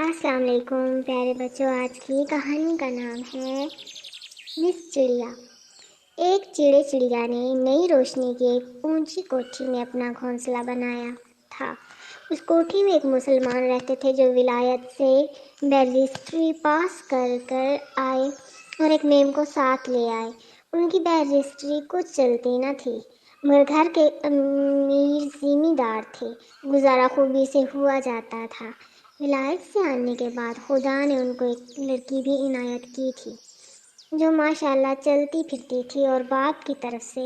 السلام علیکم پیارے بچوں، آج کی کہانی کا نام ہے مس چڑیا۔ ایک چڑیا نے نئی روشنی کی ایک اونچی کوٹھی میں اپنا گھونسلہ بنایا تھا۔ اس کوٹھی میں ایک مسلمان رہتے تھے جو ولایت سے بیرسٹری پاس کر آئے اور ایک میم کو ساتھ لے آئے۔ ان کی بیرسٹری کچھ چلتی نہ تھی مگر گھر کے امیر زمیندار تھے، گزارا خوبی سے ہوا جاتا تھا۔ ولایت سے آنے کے بعد خدا نے ان کو ایک لڑکی بھی عنایت کی تھی جو ماشاءاللہ چلتی پھرتی تھی اور باپ کی طرف سے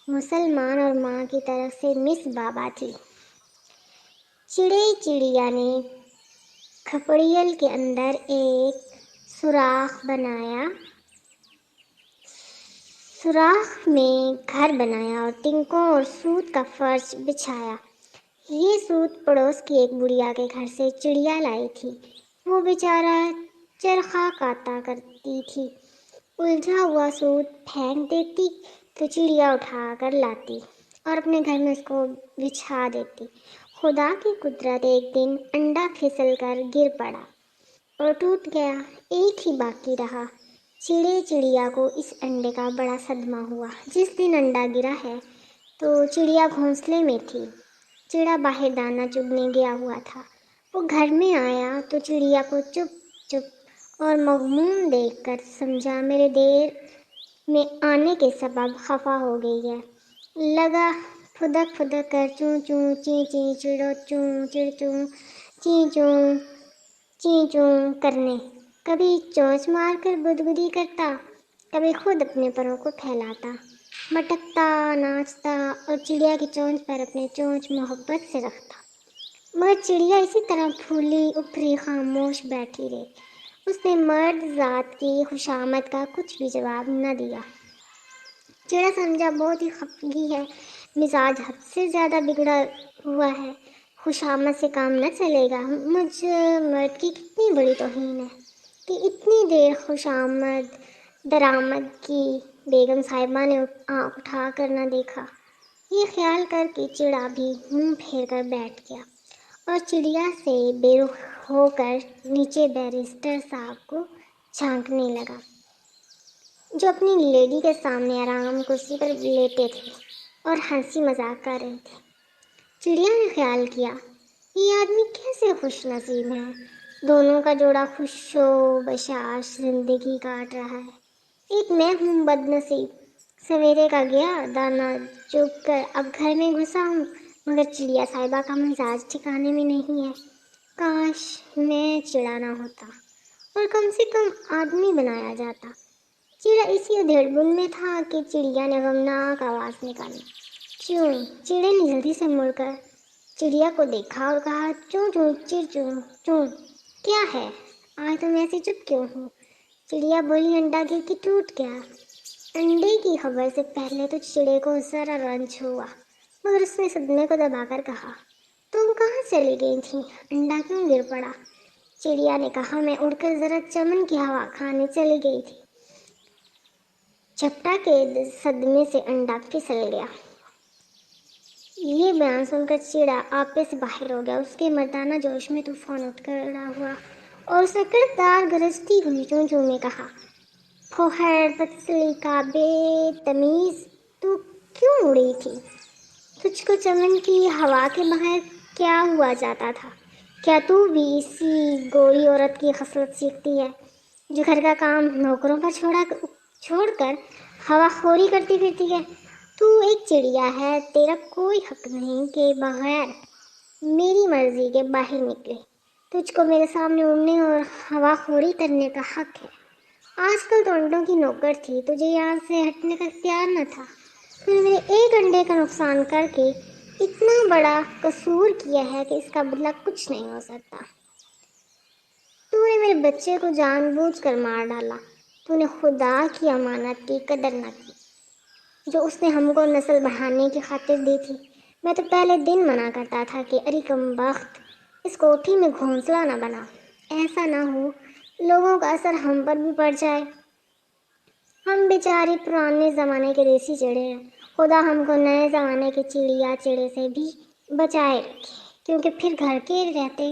مسلمان اور ماں کی طرف سے مس بابا تھی۔ چڑیا نے کھپڑیل کے اندر ایک سوراخ میں گھر بنایا اور ٹینکوں اور سوت کا فرش بچھایا۔ یہ سوت پڑوس کی ایک بڑھیا کے گھر سے چڑیا لائی تھی۔ وہ بیچارہ چرخا کاتا کرتی تھی، الجھا ہوا سوت پھینک دیتی تو چڑیا اٹھا کر لاتی اور اپنے گھر میں اس کو بچھا دیتی۔ خدا کی قدرت، ایک دن انڈا پھسل کر گر پڑا اور ٹوٹ گیا، ایک ہی باقی رہا۔ چڑیا کو اس انڈے کا بڑا صدمہ ہوا۔ جس دن انڈا گرا ہے تو چڑیا گھونسلے میں تھی، چڑا باہر دانہ چگنے گیا ہوا تھا۔ وہ گھر میں آیا تو چڑیا کو چپ اور مغموم دیکھ کر سمجھا میرے دیر میں آنے کے سبب خفا ہو گئی ہے۔ لگا پھدک کر چوں چوں چیں چیں چڑو چوں چڑ چوں چیں چوں کرنے، کبھی چونچ مار کر بدگدی کرتا، کبھی خود اپنے پروں کو پھیلاتا، مٹکتا ناچتا اور چڑیا کی چونچ پر اپنے چونچ محبت سے رکھتا، مگر چڑیا اسی طرح پھولی اپری خاموش بیٹھی رہی۔ اس نے مرد ذات کی خوشامد کا کچھ بھی جواب نہ دیا۔ چڑیا سمجھا بہت ہی خفگی ہے، مزاج حد سے زیادہ بگڑا ہوا ہے، خوشامد سے کام نہ چلے گا۔ مجھ مرد کی کتنی بڑی توہین ہے کہ اتنی دیر خوشامد درآمد کی بیگم صاحبہ نے آنکھ اٹھا کر نہ دیکھا۔ یہ خیال کر کے چڑا بھی منہ پھیر کر بیٹھ گیا اور چڑیا سے بے رخ ہو کر نیچے بیرسٹر صاحب کو جھانکنے لگا جو اپنی لیڈی کے سامنے آرام کرسی پر لیٹے تھے اور ہنسی مذاق کر رہے تھے۔ چڑیا نے خیال کیا، یہ آدمی کیسے خوش نصیب ہیں، دونوں کا جوڑا خوش و بشاش زندگی کاٹ رہا ہے، ایک میں ہوں بد نصیب، سویرے کا گیا دانہ چگ کر اب گھر میں گھسا ہوں، مگر چڑیا صاحبہ کا مزاج ٹھکانے میں نہیں ہے۔ کاش میں چڑا نہ ہوتا اور کم سے کم آدمی بنایا جاتا۔ چڑا اسی ادھیڑ بن میں تھا کہ چڑیا نے غمناک آواز نکالی، چوں۔ چڑے نے جلدی سے مڑ کر چڑیا کو دیکھا اور کہا، چوں چوں چڑ چوں چوں، کیا ہے آج تم ایسے چپ کیوں ہو؟ چڑیا بولی، انڈا گر کے ٹوٹ گیا۔ انڈے کی خبر سے پہلے تو چڑے کو ذرا رنج ہوا، مگر اس نے صدمے کو دبا کر کہا، تم کہاں چلی گئی تھی، انڈا کیوں گر پڑا؟ چڑیا نے کہا، میں اڑ کر ذرا چمن کی ہوا کھانے چلی گئی تھی، جھپٹا کے صدمے سے انڈا پھسل گیا۔ یہ بیان سن کر چڑا آپے سے باہر ہو گیا۔ اس کے مردانہ جوش میں طوفان اٹھ کھڑا ہوا اور اس نے کڑکدار گرجتی ہوئی چوں چوں میں کہا، پھوہڑ پتلی کا بے تمیز، تو کیوں اڑی تھی؟ تجھ کو چمن کی ہوا کے بغیر کیا ہوا جاتا تھا؟ کیا تو بھی اسی گوری عورت کی خصلت سیکھتی ہے جو گھر کا کام نوکروں پر چھوڑ کر ہوا خوری کرتی پھرتی ہے؟ تو ایک چڑیا ہے، تیرا کوئی حق نہیں کہ بغیر میری مرضی کے باہر نکلے، تجھ کو میرے سامنے اڑنے اور ہوا خوری کرنے کا حق ہے۔ آج کل تو انڈوں کی نوکر تھی، تجھے یہاں سے ہٹنے کا اختیار نہ تھا، تو نے میرے ایک انڈے کا نقصان کر کے اتنا بڑا قصور کیا ہے کہ اس کا بدلہ کچھ نہیں ہو سکتا۔ تو نے میرے بچے کو جان بوجھ کر مار ڈالا، تو نے خدا کی امانت کی قدر نہ کی جو اس نے ہم کو نسل بڑھانے کی خاطر دی تھی۔ میں تو پہلے دن منع کرتا تھا کہ ارے کم بخت، اس کوٹھی میں گھونسلہ نہ بنا، ایسا نہ ہو لوگوں کا اثر ہم پر بھی پڑ جائے، ہم بیچارے پرانے زمانے کے دیسی چڑے ہیں، خدا ہم کو نئے زمانے کے چڑیا چڑے سے بھی بچائے رکھے، کیونکہ پھر گھر کے رہتے